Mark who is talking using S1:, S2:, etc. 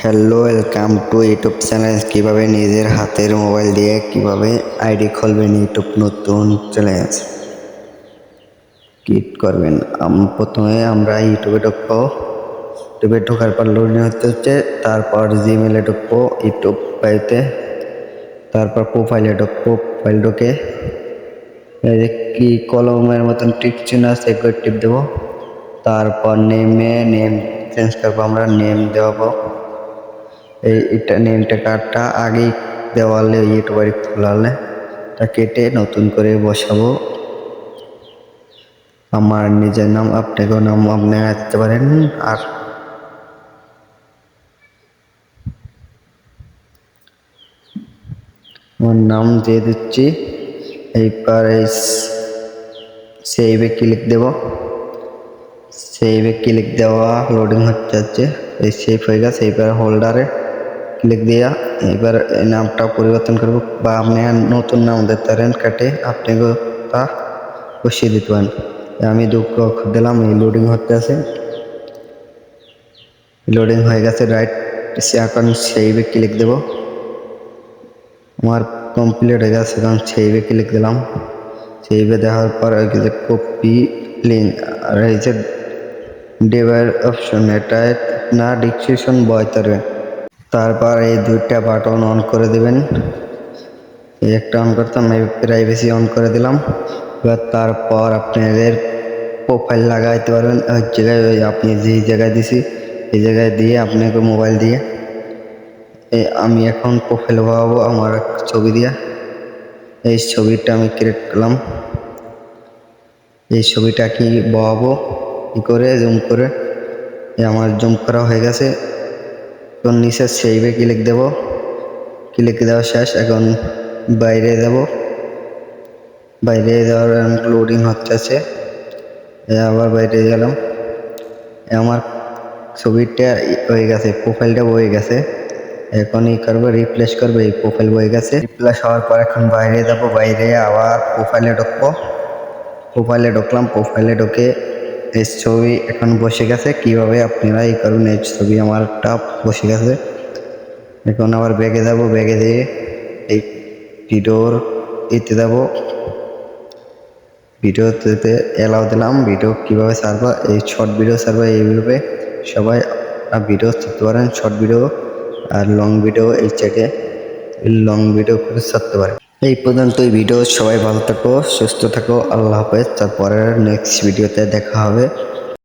S1: Hello, welcome to YouTube channel. কীভাবে নিজের হাতের মোবাইল দিয়ে কীভাবে আইডি খুলবেন, ইউটিউব নতুন চ্যালেঞ্জ ক্লিক করবেন। প্রথমে আমরা ইউটিউবে ঢুকবো। ইউটিউবে ঢোকার পর লোডিং হচ্ছে, তারপর জিমেলে ঢুকবো ইউটিউব পাইতে, তারপর প্রোফাইলে ঢুকবো। প্রোফাইল ঢুকে এই যে কি কলমের মতন টিক চিহ্ন আছে, এগুলো টিপ দেবো। তারপর নেম চেঞ্জ করবো, আমরা নেম দেবো। এইটা নেমটা কার্ডটা আগেই দেওয়ালে ইউটিউবারে খোলালে তা কেটে নতুন করে বসাবো। আমার নিজের নাম, আপনাকেও নাম আপনি দিতে পারেন। আর আমার নাম দিয়ে দিচ্ছি। এইবার সেভে ক্লিক দেব। সেভে ক্লিক দেওয়া লোডিং হচ্ছে। এই সেভ হয়ে গেছে। এইবার হোল্ডারে ক্লিক দিয়া এবার নামটা পরিবর্তন করব, বা আপনি নতুন নাম দিতে পারেন কেটে, আপনি তা বসিয়ে দিতে পারেন। আমি দুঃখ দিলাম। এই লোডিং হতে আছে, লোডিং হয়ে গেছে। রাইট এখন সেইভে ক্লিক দেব। আমার কমপ্লিট হয়ে গেছে, এখন সেইভে ক্লিক দিলাম। সেইভে দেওয়ার পর কপি লিঙ্ক আর এই যে ডিভাইড অপশন, এটা না ডিসক্রিপশন বইতে পারবেন। তারপর এই দুইটা বাটন অন করে দেবেন। এই একটা অন করতাম, প্রাইভেসি অন করে দিলাম। এবার তারপর আপনাদের প্রোফাইল লাগাইতে পারবেন। ওই জায়গায় আপনি যে জায়গায় দিছি এই জায়গায় দিয়ে আপনাকে মোবাইল দিয়ে আমি এখন প্রোফাইল বানাবো আমার ছবি দিয়ে। এই ছবিটা আমি ক্রিয়েট করলাম। এই ছবিটা কি বসাবো কি করে, জুম করে। আমার জুম করা হয়ে গেছে। এখন নিচে সেইভে ক্লিক দেব। ক্লিক দেওয়া শেষ। এখন বাইরে যাব। বাইরে যাওয়ার লোডিং হচ্ছে। আবার বাইরে গেলাম। আমার ছবিটা হয়ে গেছে, প্রোফাইলটা বয়ে গেছে। এখন করবো রিপ্লেস করবো। এই প্রোফাইল বয়ে গেছে। রিপ্লেস হওয়ার পর এখন বাইরে যাব। বাইরে আবার প্রোফাইলে ঢুকবো। প্রোফাইলে ঢুকলাম। প্রোফাইলে ঢুকে এই ছবি এখন বসে গেছে। কিভাবে আপনারা এই করবেন, এই ছবি আমারটা বসে গেছে। এখন আবার ব্যাগে যাব। ব্যাগে দিয়ে এই ভিডিওর দিতে যাব। ভিডিওতে অ্যালাউ দিলাম। ভিডিও কীভাবে ছাড়বো, এই শর্ট ভিডিও ছাড়বো। এইভাবে সবাই ভিডিও ছাড়তে পারেন, শর্ট ভিডিও আর লং ভিডিও। এই চ্যাটে লং ভিডিও করে ছাড়তে পারেন। এই পর্যন্তই ভিডিও। সবাই ভালো থাকো, সুস্থ থাকো। আল্লাহ হাফেজ। তারপরে নেক্সট ভিডিওতে দেখা হবে।